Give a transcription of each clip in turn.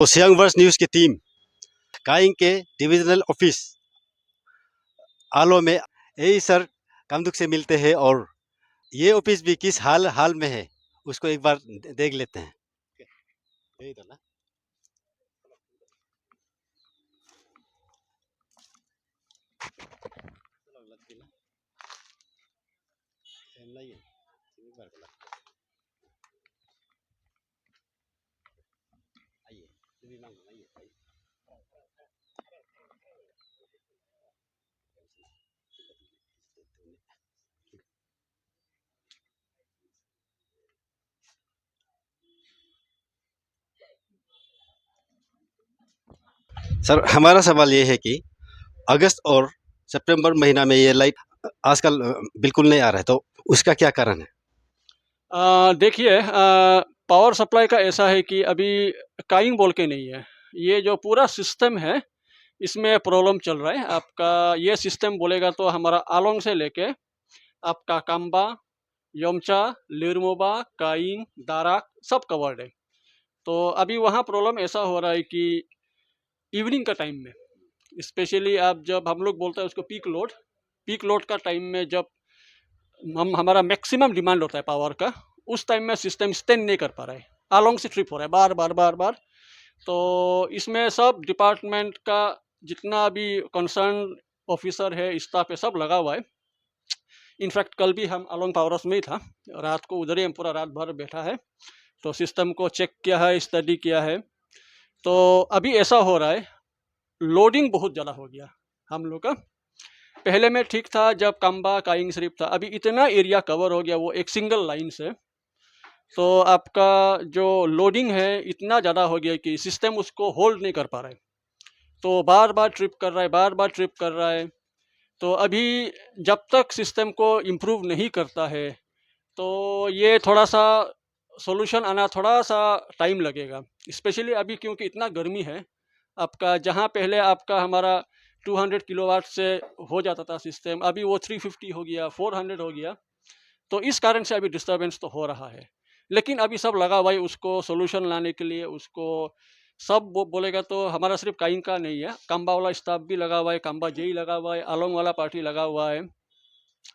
तो Siang verse news की team cawing के डिविजनल ऑफिस आलो में यही सर कामदुक से मिलते हैं और ये ऑफिस भी किस हाल हाल में है उसको एक बार देख लेते हैं। यही तो ना। सर हमारा सवाल ये है कि अगस्त और सितंबर महीना में ये लाइट आजकल बिल्कुल नहीं आ रहा है, तो उसका क्या कारण है? देखिए, पावर सप्लाई का ऐसा है कि अभी काइंग बोल के नहीं है, ये जो पूरा सिस्टम है इसमें प्रॉब्लम चल रहा है। आपका ये सिस्टम बोलेगा तो हमारा आलोंग से लेके आपका काम्बा, योमचा, लिरमोबा, काइंग, दाराक सब कवर्ड है। तो अभी वहाँ प्रॉब्लम ऐसा हो रहा है कि इवनिंग का टाइम में, स्पेशली आप जब हम लोग बोलते हैं उसको पीक लोड का टाइम में, जब हमारा मैक्सिमम डिमांड होता है पावर का, उस टाइम में सिस्टम स्टैंड नहीं कर पा रहा है, आलोंग से ट्रिप हो रहा है बार बार बार बार। तो इसमें सब डिपार्टमेंट का जितना भी कंसर्न ऑफिसर है, स्टाफ है, सब लगा हुआ है। इनफैक्ट कल भी हम आलोंग पावर हाउस में ही था, रात को उधर ही हम पूरा रात भर बैठा है, तो सिस्टम को चेक किया है, स्टडी किया है। तो अभी ऐसा हो रहा है, लोडिंग बहुत ज़्यादा हो गया हम लोग का। पहले में ठीक था जब काम्बा काइंग सिर्फ था, अभी इतना एरिया कवर हो गया वो एक सिंगल लाइन से। तो आपका जो लोडिंग है इतना ज़्यादा हो गया कि सिस्टम उसको होल्ड नहीं कर पा रहा है, तो बार बार ट्रिप कर रहा है, बार बार ट्रिप कर रहा है। तो अभी जब तक सिस्टम को इम्प्रूव नहीं करता है, तो ये थोड़ा सा सॉल्यूशन आना थोड़ा सा टाइम लगेगा। स्पेशली अभी क्योंकि इतना गर्मी है, आपका जहाँ पहले आपका हमारा 200 किलोवाट से हो जाता था सिस्टम, अभी वो 350 हो गया, 400 हो गया। तो इस कारण से अभी डिस्टर्बेंस तो हो रहा है, लेकिन अभी सब लगा हुआ है उसको सोल्यूशन लाने के लिए। उसको सब बोलेगा तो हमारा सिर्फ काइंग का नहीं है, काम्बा वाला स्टाफ भी लगा हुआ है, काम्बा जेई लगा हुआ है, आलोंग वाला पार्टी लगा हुआ है।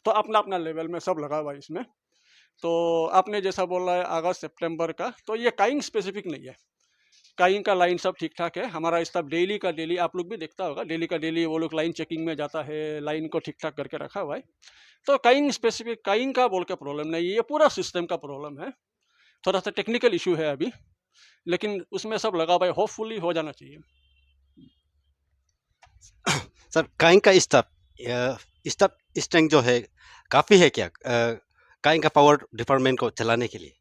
तो अपना अपना लेवल में सब लगा हुआ है इसमें। तो आपने जैसा बोला है अगस्त सितंबर का, तो ये काइंग स्पेसिफिक नहीं है। काइंग का लाइन सब ठीक ठाक है, हमारा स्टाफ डेली का डेली, आप लोग भी देखता होगा, डेली का डेली वो लोग लाइन चेकिंग में जाता है, लाइन को ठीक ठाक करके रखा हुआ है। तो काइंग स्पेसिफिक काइंग का बोल के प्रॉब्लम नहीं है, ये पूरा सिस्टम का प्रॉब्लम है। थोड़ा सा टेक्निकल इशू है अभी, लेकिन उसमें सब लगा हुआ है, होपफुली हो जाना चाहिए। सर काइंग का स्टाफ स्टाफ स्ट्रेंथ जो है काफ़ी है क्या काइंग का पावर डिपार्टमेंट को चलाने के लिए?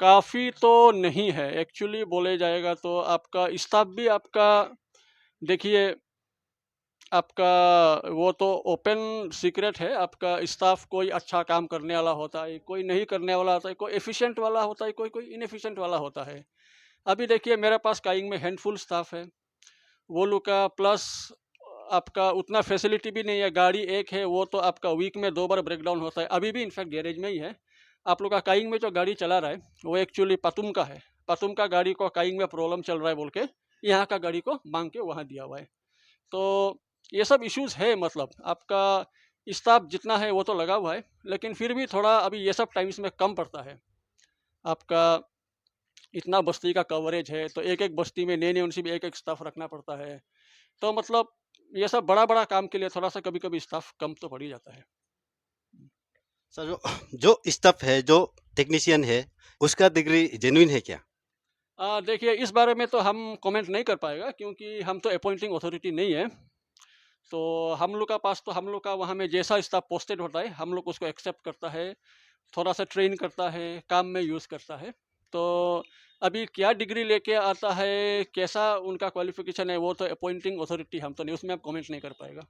काफ़ी तो नहीं है एक्चुअली, बोले जाएगा तो आपका स्टाफ भी आपका, देखिए आपका वो तो ओपन सीक्रेट है, आपका स्टाफ कोई अच्छा काम करने वाला होता है, कोई नहीं करने वाला होता है, कोई एफिशिएंट वाला होता है, कोई कोई इनएफिशिएंट वाला होता है। अभी देखिए मेरे पास काइंग में हैंडफुल स्टाफ है, वो लोग का प्लस आपका उतना फैसिलिटी भी नहीं है। गाड़ी एक है, वो तो आपका वीक में 2 बार ब्रेकडाउन होता है, अभी भी इनफैक्ट गैरेज में ही है। आप लोग का काइंग में जो गाड़ी चला रहा है वो एक्चुअली पतुम का है, पतुम का गाड़ी को काइंग में प्रॉब्लम चल रहा है बोल के यहाँ का गाड़ी को मांग के वहाँ दिया हुआ है। तो ये सब इश्यूज है, मतलब आपका स्टाफ जितना है वो तो लगा हुआ है, लेकिन फिर भी थोड़ा अभी ये सब टाइम्स में कम पड़ता है। आपका इतना बस्ती का कवरेज है, तो एक एक बस्ती में नए नए उनसे भी एक एक स्टाफ रखना पड़ता है। तो मतलब ये सब बड़ा बड़ा काम के लिए थोड़ा सा कभी कभी स्टाफ कम तो पड़ ही जाता है। सर जो जो स्टाफ है, जो टेक्नीशियन है, उसका डिग्री जेन्युइन है क्या? देखिए इस बारे में तो हम कमेंट नहीं कर पाएगा, क्योंकि हम तो अपॉइंटिंग अथॉरिटी नहीं है। तो हम लोग का पास तो हम लोग का वहाँ में जैसा स्टाफ पोस्टेड होता है हम लोग उसको एक्सेप्ट करता है, थोड़ा सा ट्रेन करता है, काम में यूज़ करता है। तो अभी क्या डिग्री लेके आता है, कैसा उनका क्वालिफिकेशन है, वो तो अपॉइंटिंग अथॉरिटी, हम तो नहीं, उसमें आप कमेंट नहीं कर पाएगा।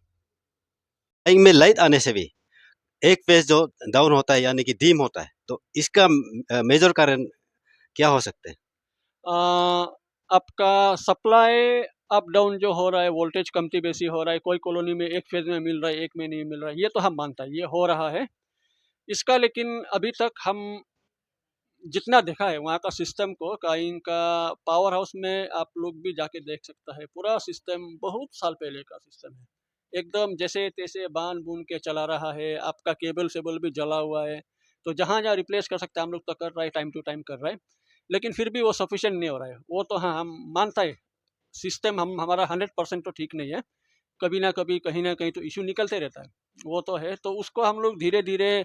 काइंग में लाइट आने से भी एक फेज जो डाउन होता है यानी कि डीम होता है, तो इसका मेजर कारण क्या हो सकते हैं? अ, आपका सप्लाई अप डाउन जो हो रहा है, वोल्टेज कमती बेसी हो रहा है, कोई कॉलोनी में एक फेज में मिल रहा है, एक में नहीं मिल रहा है, ये तो हम मानता है ये हो रहा है इसका। लेकिन अभी तक हम जितना देखा है वहाँ का सिस्टम को, काइंग का पावर हाउस में आप लोग भी जाके देख सकता है। पूरा सिस्टम बहुत साल पहले का सिस्टम है, एकदम जैसे तैसे बांध बून के चला रहा है। आपका केबल सेबल भी जला हुआ है, तो जहाँ जहाँ रिप्लेस कर सकते हैं हम लोग तो कर रहे हैं, टाइम टू टाइम कर रहे हैं, लेकिन फिर भी वो सफिशिएंट नहीं हो रहा है। वो तो हाँ, हम मानता है सिस्टम हम हमारा 100% तो ठीक नहीं है, कभी ना कभी कहीं ना कहीं तो इशू निकलते रहता है, वो तो है। तो उसको हम लोग धीरे धीरे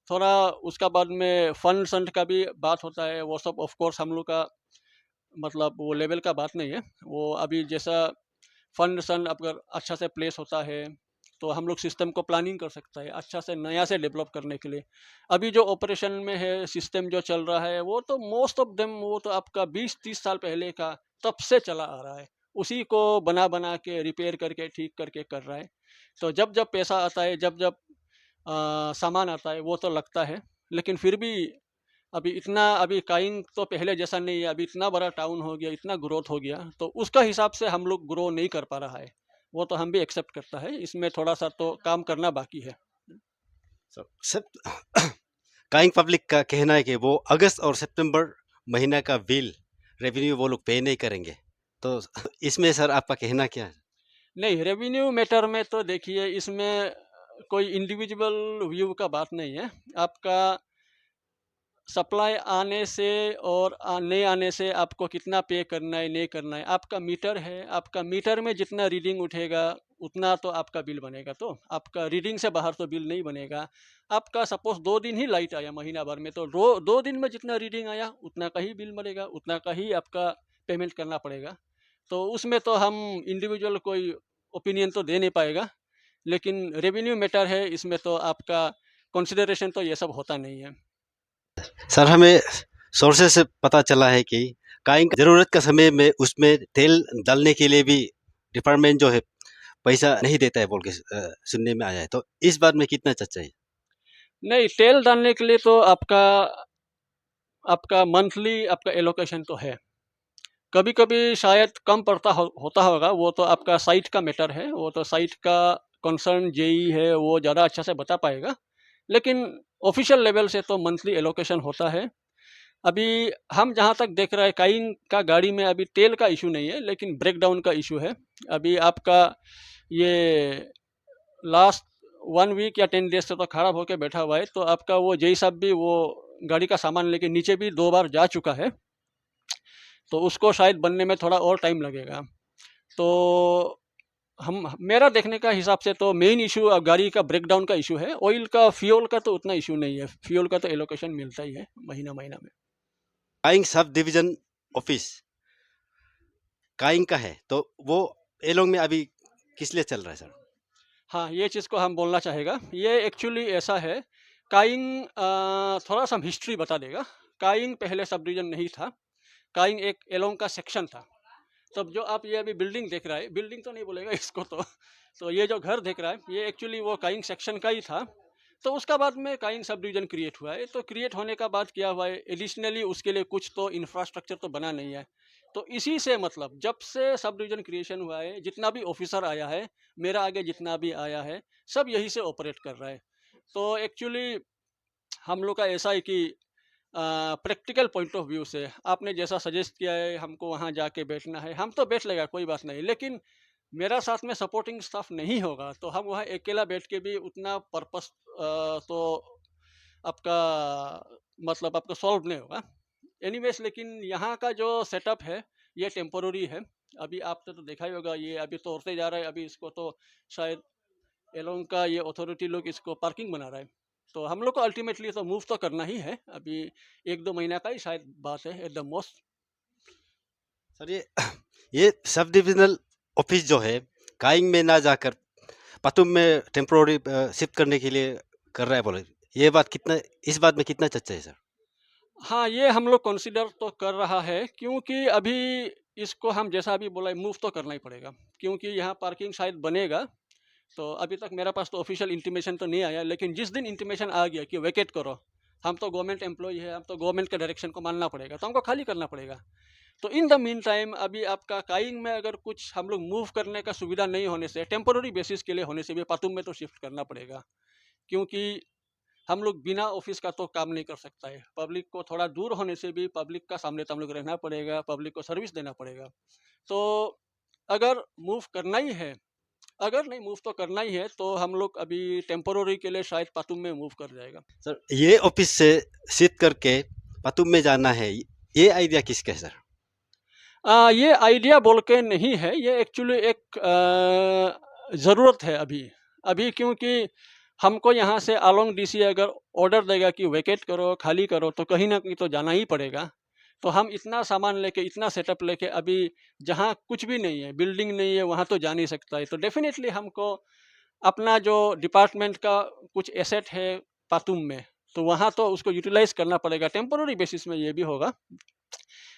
थोड़ा, उसका बाद में फंड संड का भी बात होता है, वो सब ऑफ कोर्स हम लोग का मतलब वो लेवल का बात नहीं है। वो अभी जैसा फंड सन अगर अच्छा से प्लेस होता है तो हम लोग सिस्टम को प्लानिंग कर सकता है अच्छा से नया से डेवलप करने के लिए। अभी जो ऑपरेशन में है सिस्टम जो चल रहा है वो तो मोस्ट ऑफ देम वो तो आपका 20-30 साल पहले का तब से चला आ रहा है, उसी को बना बना के रिपेयर करके ठीक करके कर रहा है। तो जब जब पैसा आता है, जब जब सामान आता है वो तो लगता है, लेकिन फिर भी अभी इतना, अभी काइंग तो पहले जैसा नहीं है। अभी इतना बड़ा टाउन हो गया, इतना ग्रोथ हो गया, तो उसका हिसाब से हम लोग ग्रो नहीं कर पा रहा है। वो तो हम भी एक्सेप्ट करता है, इसमें थोड़ा सा तो काम करना बाकी है। सब काइंग पब्लिक का कहना है कि वो अगस्त और सितंबर महीना का बिल रेवेन्यू वो लोग पे नहीं करेंगे, तो इसमें सर आपका कहना क्या है? नहीं, रेवेन्यू मैटर में तो देखिए इसमें कोई इंडिविजुअल व्यू का बात नहीं है। आपका सप्लाई आने से और नहीं आने से आपको कितना पे करना है नहीं करना है, आपका मीटर है, आपका मीटर में जितना रीडिंग उठेगा उतना तो आपका बिल बनेगा। तो आपका रीडिंग से बाहर तो बिल नहीं बनेगा। आपका सपोज 2 दिन ही लाइट आया महीना भर में, तो 2 दिन में जितना रीडिंग आया उतना का ही बिल बनेगा, उतना का ही आपका पेमेंट करना पड़ेगा। तो उसमें तो हम इंडिविजुअल कोई ओपिनियन तो दे नहीं पाएगा, लेकिन रेवेन्यू मैटर है, इसमें तो आपका कंसिडरेशन तो ये सब होता नहीं है। सर हमें सोर्सेस से पता चला है कि काइंग जरूरत का समय में उसमें तेल डालने के लिए भी डिपार्टमेंट जो है पैसा नहीं देता है बोल के सुनने में आया है, तो इस बात में कितना सच्चा है? नहीं, तेल डालने के लिए तो आपका आपका मंथली आपका एलोकेशन तो है। कभी कभी शायद कम पड़ता होता होगा, वो तो आपका साइट का मैटर है, वो तो साइट का कंसर्न जेई है, वो ज़्यादा अच्छा से बता पाएगा। लेकिन ऑफिशियल लेवल से तो मंथली एलोकेशन होता है। अभी हम जहाँ तक देख रहे हैं काइंग का गाड़ी में अभी तेल का इशू नहीं है, लेकिन ब्रेकडाउन का इशू है। अभी आपका ये लास्ट 1 वीक या 10 डेज से तो खराब होकर बैठा हुआ है। तो आपका वो जेई साहब भी वो गाड़ी का सामान लेके नीचे भी 2 बार जा चुका है, तो उसको शायद बनने में थोड़ा और टाइम लगेगा। तो हम, मेरा देखने का हिसाब से तो मेन इशू गाड़ी का ब्रेकडाउन का इशू है। ऑयल का फ्यूल का तो उतना इशू नहीं है, फ्यूल का तो एलोकेशन मिलता ही है महीना महीना में। Cawing sub division office cawing का है, तो वो एलोंग में अभी किस लिए चल रहा है सर? हाँ, ये चीज़ को हम बोलना चाहेगा। ये एक्चुअली ऐसा है, काइंग थोड़ा सा हम हिस्ट्री बता देगा। काइंग पहले सब डिवीजन नहीं था, काइंग एक एलोंग का सेक्शन था। तब जो आप ये अभी बिल्डिंग देख रहा है, बिल्डिंग तो नहीं बोलेगा इसको तो ये जो घर देख रहा है ये एक्चुअली वो काइंग सेक्शन का ही था। तो उसका बाद में काइंग सब डिवीजन क्रिएट हुआ है। तो क्रिएट होने का बाद क्या हुआ है, एडिशनली उसके लिए कुछ तो इंफ्रास्ट्रक्चर तो बना नहीं है। तो इसी से मतलब जब से सब डिवीजन क्रिएशन हुआ है, जितना भी ऑफिसर आया है, मेरा आगे जितना भी आया है, सब यही से ऑपरेट कर रहा है। तो एक्चुअली हम लोग का ऐसा है कि प्रैक्टिकल पॉइंट ऑफ व्यू से आपने जैसा सजेस्ट किया है हमको वहाँ जाके बैठना है, हम तो बैठ लेगा कोई बात नहीं, लेकिन मेरा साथ में सपोर्टिंग स्टाफ नहीं होगा तो हम वहाँ अकेला बैठ के भी उतना पर्पस तो आपका मतलब आपका सॉल्व नहीं होगा। एनीवेज, लेकिन यहाँ का जो सेटअप है ये टेम्पोररी है। अभी आपने तो देखा ही होगा, ये अभी तोड़ते जा रहा है। अभी इसको तो शायद एलोंग का ये अथॉरिटी लोग इसको पार्किंग बना रहा है। तो हम लोग को अल्टीमेटली तो मूव तो करना ही है। अभी 1-2 महीना का ही शायद बात है एट द मोस्ट। सर ये सब डिविजनल ऑफिस जो है काइंग में ना जाकर पतुम में टेम्पोररी शिफ्ट करने के लिए कर रहा है बोले, ये बात कितना, इस बात में कितना सच्चा है सर? हाँ, ये हम लोग कंसिडर तो कर रहा है, क्योंकि अभी इसको हम जैसा अभी बोला मूव तो करना ही पड़ेगा, क्योंकि यहाँ पार्किंग शायद बनेगा। तो अभी तक मेरे पास तो ऑफिशियल इंटीमेशन तो नहीं आया, लेकिन जिस दिन इंटीमेशन आ गया कि वैकेट करो, हम तो गवर्नमेंट एम्प्लॉय है, हम तो गवर्नमेंट के डायरेक्शन को मानना पड़ेगा, तो हमको खाली करना पड़ेगा। तो इन द मीन टाइम अभी आपका काइंग में अगर कुछ हम लोग मूव करने का सुविधा नहीं होने से, टेम्पोररी बेसिस के लिए होने से भी पातुम में तो शिफ्ट करना पड़ेगा, क्योंकि हम लोग बिना ऑफिस का तो काम नहीं कर सकता है। पब्लिक को थोड़ा दूर होने से भी पब्लिक का सामने तो हम लोग रहना पड़ेगा, पब्लिक को सर्विस देना पड़ेगा। तो अगर मूव करना ही है, अगर नहीं मूव तो करना ही है, तो हम लोग अभी टेम्पोररी के लिए शायद पातुम में मूव कर जाएगा। सर ये ऑफिस से शिफ्ट करके पातुम में जाना है, ये आइडिया किसका है सर? ये आइडिया बोल के नहीं है, ये एक्चुअली एक ज़रूरत है अभी। अभी क्योंकि हमको यहाँ से आलोंग डीसी अगर ऑर्डर देगा कि वैकेट करो, खाली करो, तो कहीं न कहीं तो जाना ही पड़ेगा। तो हम इतना सामान लेके, इतना सेटअप लेके अभी जहाँ कुछ भी नहीं है, बिल्डिंग नहीं है, वहाँ तो जा नहीं सकता है। तो डेफ़िनेटली हमको अपना जो डिपार्टमेंट का कुछ एसेट है पातुम में, तो वहाँ तो उसको यूटिलाइज़ करना पड़ेगा। टेम्पोररी बेसिस में ये भी होगा।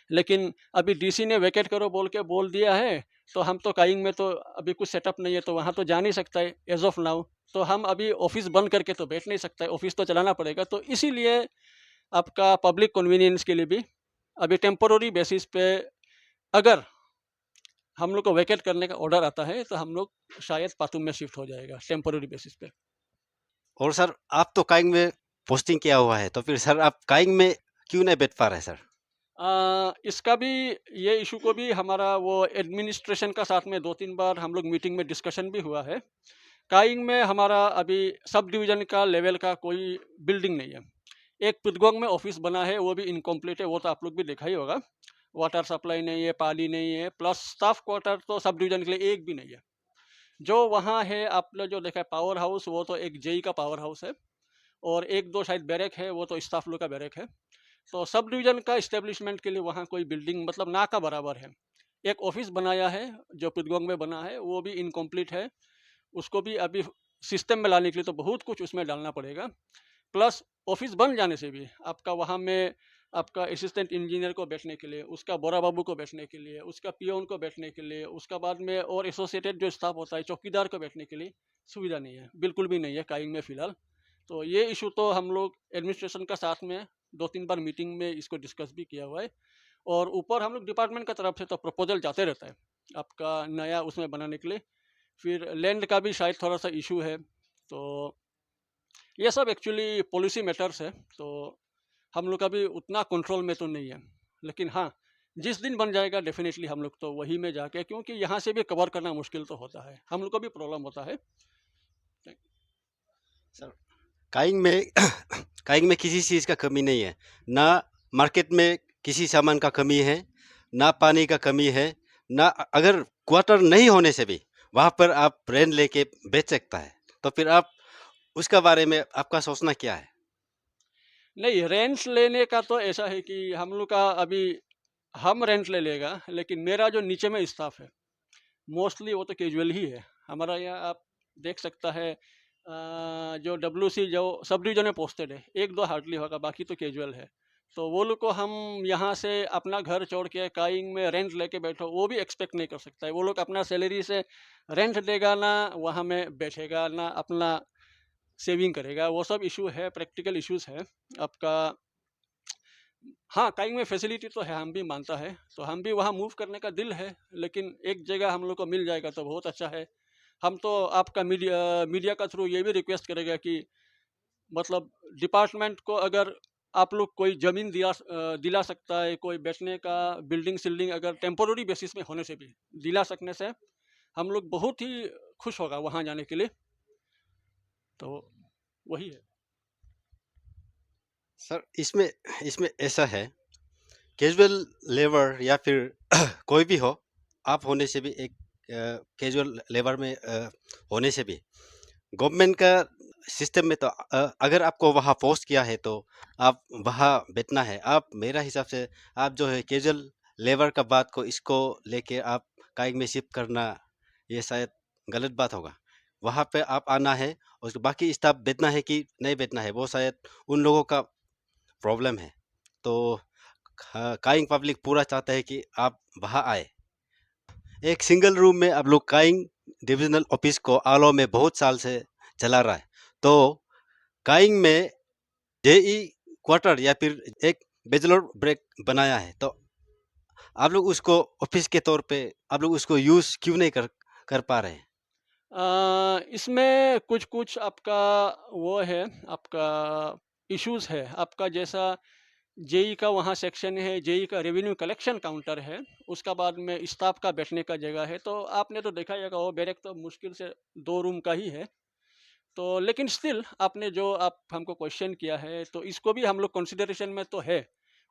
लेकिन अभी डीसी ने वैकेट करो बोल के बोल दिया है, तो हम तो काइंग में तो अभी कुछ सेटअप नहीं है, तो वहाँ तो जा नहीं सकता है एज़ ऑफ नाउ। तो हम अभी ऑफ़िस बंद करके तो बैठ नहीं सकता है, ऑफ़िस तो चलाना पड़ेगा। तो इसीलिए आपका पब्लिक कन्वीनियंस के लिए भी अभी टेम्पोररी बेसिस पे अगर हम लोग को वैकेट करने का ऑर्डर आता है, तो हम लोग शायद पातुम में शिफ्ट हो जाएगा टेम्पोररी बेसिस पे। और सर आप तो काइंग में पोस्टिंग किया हुआ है, तो फिर सर आप काइंग में क्यों नहीं बैठ पा रहे सर? इसका भी, ये इशू को भी हमारा वो एडमिनिस्ट्रेशन का साथ में 2-3 बार हम लोग मीटिंग में डिस्कशन भी हुआ है। काइंग में हमारा अभी सब डिवीज़न का लेवल का कोई बिल्डिंग नहीं है। एक पुतगोंग में ऑफ़िस बना है, वो भी इनकम्प्लीट है, वो तो आप लोग भी देखा ही होगा। वाटर सप्लाई नहीं है, पानी नहीं है, प्लस स्टाफ क्वार्टर तो सब डिवीज़न के लिए एक भी नहीं है। जो वहाँ है आपने जो देखा है पावर हाउस, वो तो एक जेई का पावर हाउस है, और 1-2 शायद बैरक है, वो तो स्टाफ लोग का बैरक है। तो सब डिवीज़न का इस्टेब्लिशमेंट के लिए वहाँ कोई बिल्डिंग मतलब ना का बराबर है। एक ऑफ़िस बनाया है, जो पुतगोंग में बना है, वो भी इनकम्प्लीट है। उसको भी अभी सिस्टम में लाने के लिए तो बहुत कुछ उसमें डालना पड़ेगा। प्लस ऑफ़िस बन जाने से भी आपका वहाँ में आपका असिस्टेंट इंजीनियर को बैठने के लिए, उसका बोरा बाबू को बैठने के लिए, उसका पियोन को बैठने के लिए, उसका बाद में और एसोसिएटेड जो स्टाफ होता है, चौकीदार को बैठने के लिए सुविधा नहीं है, बिल्कुल भी नहीं है काइंग में फ़िलहाल। तो ये इशू तो हम लोग एडमिनिस्ट्रेशन का साथ में 2-3 बार मीटिंग में इसको डिस्कस भी किया हुआ है, और ऊपर हम लोग डिपार्टमेंट का तरफ से तो प्रपोज़ल जाते रहता है, आपका नया उसमें बनाने के लिए। फिर लैंड का भी शायद थोड़ा-सा इशू है। तो ये सब एक्चुअली पॉलिसी मैटर्स है, तो हम लोग का भी उतना कंट्रोल में तो नहीं है। लेकिन हाँ, जिस दिन बन जाएगा डेफ़िनेटली हम लोग तो वही में जाके, क्योंकि यहाँ से भी कवर करना मुश्किल तो होता है, हम लोग को भी प्रॉब्लम होता है। सर काइंग में काइंग में किसी चीज़ का कमी नहीं है, ना मार्केट में किसी सामान का कमी है, ना पानी का कमी है, ना अगर क्वार्टर नहीं होने से भी वहाँ पर आप रेंट लेके बेच सकता है। तो फिर आप उसका बारे में आपका सोचना क्या है? नहीं, रेंट लेने का तो ऐसा है कि हम लोग का अभी हम रेंट ले लेगा, लेकिन मेरा जो नीचे में स्टाफ है, मोस्टली वो तो कैजुअल ही है। हमारा यहाँ आप देख सकता है जो डब्ल्यूसी जो सब डिवीज़न में पोस्टेड है, 1-2 हार्डली होगा, बाकी तो कैजुअल है। तो वो लोग को हम यहाँ से अपना घर छोड़ के काइंग में रेंट लेके बैठो, वो भी एक्सपेक्ट नहीं कर सकता है। वो लोग अपना सैलरी से रेंट देगा, ना वहाँ में बैठेगा, ना अपना सेविंग करेगा। वो सब इशू है, प्रैक्टिकल इश्यूज़ है आपका। हाँ, काइंग में फैसिलिटी तो है, हम भी मानता है, तो हम भी वहाँ मूव करने का दिल है, लेकिन एक जगह हम लोग को मिल जाएगा तो बहुत अच्छा है। हम तो आपका मीडिया का थ्रू ये भी रिक्वेस्ट करेगा कि मतलब डिपार्टमेंट को अगर आप लोग कोई ज़मीन दिला सकता है, कोई बैठने का बिल्डिंग-सिल्डिंग अगर टेम्पोररी बेसिस में होने से भी दिला सकने से, हम लोग बहुत ही खुश होगा वहाँ जाने के लिए। तो वही है। सर इसमें इसमें ऐसा है, कैजुअल लेबर या फिर कोई भी हो, आप होने से भी एक कैजुअल लेबर में होने से भी गवर्नमेंट का सिस्टम में तो अगर आपको वहाँ पोस्ट किया है तो आप वहाँ बैठना है। आप मेरा हिसाब से आप जो है कैजुअल लेबर का बात को इसको लेके आप काइंग में शिफ्ट करना, ये शायद गलत बात होगा। वहाँ पे आप आना है और उसके बाकी स्टाफ बैठना है कि नहीं बैठना है, वो शायद उन लोगों का प्रॉब्लम है। तो काइंग पब्लिक पूरा चाहता है कि आप वहाँ आए। एक सिंगल रूम में आप लोग काइंग डिविजनल ऑफिस को आलो में बहुत साल से चला रहा है। तो काइंग में जेई क्वार्टर या फिर एक बैचलर ब्रेक बनाया है, तो आप लोग उसको ऑफिस के तौर पे आप लोग उसको यूज क्यों नहीं कर कर पा रहे हैं? इसमें कुछ-कुछ आपका वो है, आपका इश्यूज़ है। आपका जैसा जेईई का वहाँ सेक्शन है, जेईई का रेवेन्यू कलेक्शन काउंटर है, उसका बाद में स्टाफ का बैठने का जगह है। तो आपने तो देखा ही होगा वो बैरक तो मुश्किल से 2 रूम का ही है। तो लेकिन स्टिल आपने जो आप हमको क्वेश्चन किया है, तो इसको भी हम लोग कंसिडरेशन में तो है।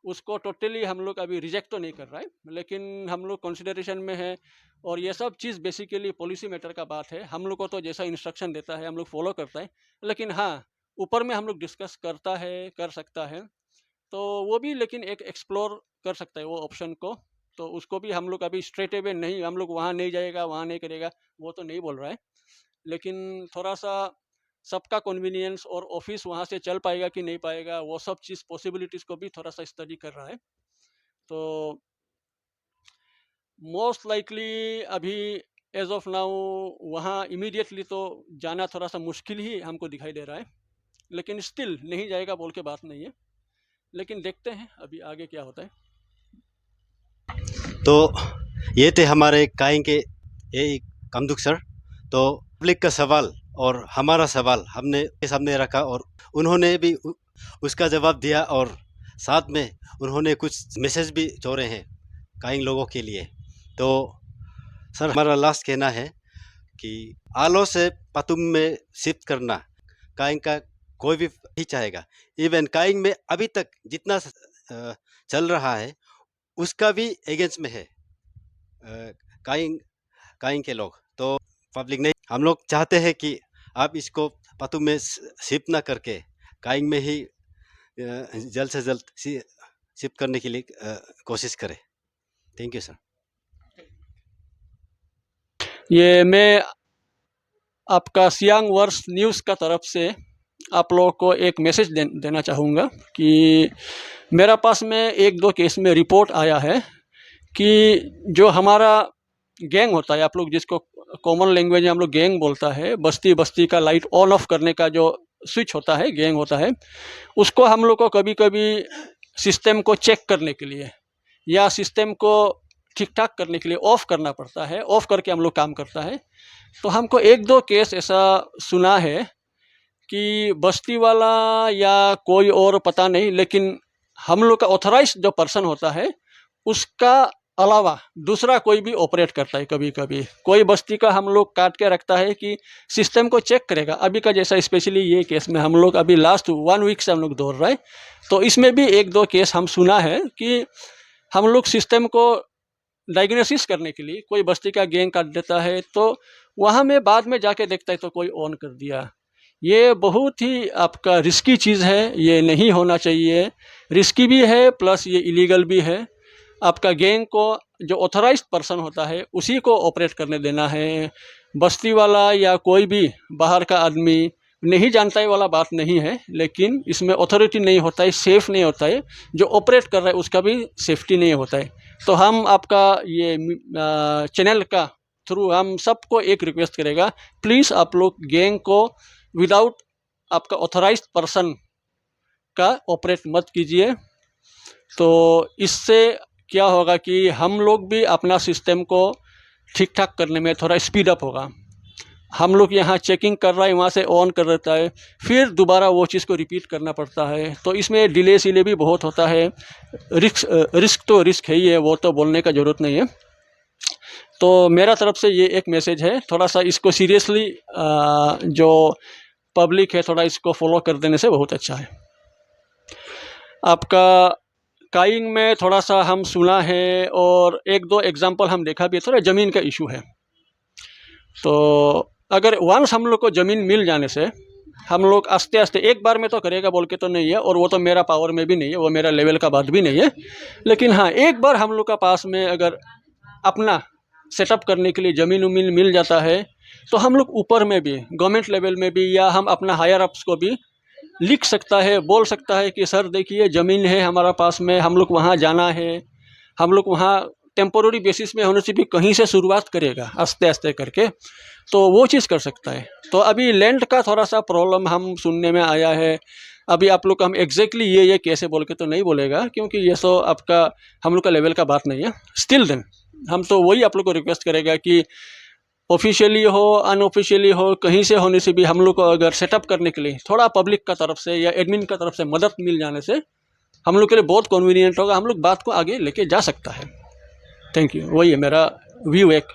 उसको टोटली हम लोग अभी रिजेक्ट तो नहीं कर रहा है, लेकिन हम लोग कंसिडरेशन में है। और ये सब चीज़ बेसिकली पॉलिसी मैटर का बात है। हम लोग को तो जैसा इंस्ट्रक्शन देता है, हम लोग फॉलो करता है। लेकिन हाँ, ऊपर में हम लोग डिस्कस करता है, कर सकता है। तो वो भी लेकिन एक एक्सप्लोर कर सकता है वो ऑप्शन को। तो उसको भी हम लोग अभी स्ट्रेट अवे नहीं, हम लोग वहाँ नहीं जाएगा, वहाँ नहीं करेगा, वो तो नहीं बोल रहा है। लेकिन थोड़ा-सा सबका कन्वीनियंस और ऑफ़िस वहाँ से चल पाएगा कि नहीं पाएगा, वो सब चीज़ पॉसिबिलिटीज़ को भी थोड़ा-सा स्टडी कर रहा है। तो मोस्ट लाइकली अभी एज़ ऑफ़ नाउ वहाँ इमीडिएटली तो जाना थोड़ा-सा मुश्किल ही हमको दिखाई दे रहा है। लेकिन स्टिल नहीं जाएगा बोल के बात नहीं है। लेकिन देखते हैं अभी आगे क्या होता है। तो ये थे हमारे काइंग के ये कामदुक सर। तो पब्लिक का सवाल और हमारा सवाल हमने के सामने रखा और उन्होंने भी उसका जवाब दिया और साथ में उन्होंने कुछ मैसेज भी जोड़े हैं काइंग लोगों के लिए। तो सर हमारा लास्ट कहना है कि आलो से पतुम में शिफ्ट करना काइंग का कोई भी नहीं चाहेगा। इवन काइंग में अभी तक जितना चल रहा है उसका भी अगेंस्ट में है काइंग काइंग के लोग। तो पब्लिक नहीं, हम लोग चाहते हैं कि आप इसको पतुम में शिफ्ट ना करके काइंग में ही जल्द से जल्द शिफ्ट करने के लिए कोशिश करें। Thank you sir. ये मैं आपका सियांग वर्स न्यूज़ का तरफ से आप लोगों को एक मैसेज देना चाहूँगा कि मेरा पास में 1-2 केस में रिपोर्ट आया है कि जो हमारा गैंग होता है, आप लोग जिसको कॉमन लैंग्वेज में हम लोग गैंग बोलता है, बस्ती का लाइट ऑन ऑफ करने का जो स्विच होता है, गैंग होता है, उसको हम लोग को कभी-कभी सिस्टम को चेक करने के लिए या सिस्टम को ठीक-ठाक करने के लिए ऑफ करना पड़ता है। ऑफ करके हम लोग काम करता है। तो हमको 1-2 केस ऐसा सुना है कि बस्ती वाला या कोई और पता नहीं, लेकिन हम लोग का ऑथराइज्ड जो पर्सन होता है, उसका अलावा दूसरा कोई भी ऑपरेट करता है कभी-कभी। कोई बस्ती का हम लोग काट के रखता है कि सिस्टम को चेक करेगा। अभी का जैसा स्पेशली ये केस में हम लोग अभी लास्ट 1 वीक से हम लोग दौड़ रहे हैं। तो इसमें भी 1-2 केस हम सुना है कि हम लोग सिस्टम को डायग्नोसिस करने के लिए कोई बस्ती का गैंग काट देता है, तो वहाँ में बाद में जाके देखता है तो कोई ऑन कर दिया। ये बहुत ही आपका रिस्की चीज़ है, ये नहीं होना चाहिए। रिस्की भी है प्लस ये इलीगल भी है। आपका गैंग को जो ऑथराइज्ड पर्सन होता है उसी को ऑपरेट करने देना है। बस्ती वाला या कोई भी बाहर का आदमी नहीं जानता है वाला बात नहीं है, लेकिन इसमें अथॉरिटी नहीं होता है, सेफ नहीं होता है। जो ऑपरेट कर रहा है उसका भी सेफ्टी नहीं होता है। तो हम आपका ये चैनल का थ्रू हम सबको एक रिक्वेस्ट करेगा, प्लीज़ आप लोग गैंग को विदाउट आपका ऑथराइज्ड पर्सन का ऑपरेट मत कीजिए। तो इससे क्या होगा कि हम लोग भी अपना सिस्टम को ठीक-ठाक करने में थोड़ा स्पीड अप होगा। हम लोग यहाँ चेकिंग कर रहा है, वहाँ से ऑन कर देता है, फिर दोबारा वो चीज़ को रिपीट करना पड़ता है। तो इसमें डिले भी बहुत होता है। रिस्क तो रिस्क है ही है, वो तो बोलने का ज़रूरत नहीं है। तो मेरा तरफ से ये एक मैसेज है, थोड़ा-सा इसको सीरियसली जो पब्लिक है थोड़ा इसको फॉलो कर देने से बहुत अच्छा है। आपका काइंग में थोड़ा-सा हम सुना है और 1-2 एग्ज़ाम्पल हम देखा भी है, थोड़ा ज़मीन का इशू है। तो अगर वंस हम लोग को ज़मीन मिल जाने से हम लोग आस्ते-आस्ते एक बार में तो करेगा बोल के तो नहीं है, और वो तो मेरा पावर में भी नहीं है, वो मेरा लेवल का बात भी नहीं है। लेकिन हाँ, एक बार हम लोग का पास में अगर अपना सेटअप करने के लिए ज़मीन-वमीन मिल जाता है, तो हम लोग ऊपर में भी गवर्नमेंट लेवल में भी या हम अपना हायर अप्स को भी लिख सकता है, बोल सकता है कि सर देखिए ज़मीन है हमारा पास में, हम लोग वहाँ जाना है, हम लोग वहाँ टेम्पोररी बेसिस में होने से भी कहीं से शुरुआत करेगा आस्ते-आस्ते करके, तो वो चीज़ कर सकता है। तो अभी लैंड का थोड़ा-सा प्रॉब्लम हम सुनने में आया है। अभी आप लोग को हम एग्जैक्टली ये कैसे बोल के तो नहीं बोलेगा, क्योंकि ये तो आपका हम लोग का लेवल का बात नहीं है। स्टिल देन हम तो वही आप लोग को रिक्वेस्ट करेगा कि ऑफिशियली हो अनऑफिशियली हो, कहीं से होने से भी हम लोग को अगर सेटअप करने के लिए थोड़ा पब्लिक का तरफ से या एडमिन का तरफ से मदद मिल जाने से हम लोग के लिए बहुत कन्वीनियंट होगा, हम लोग बात को आगे लेके जा सकता है। थैंक यू, वही है मेरा व्यू एक।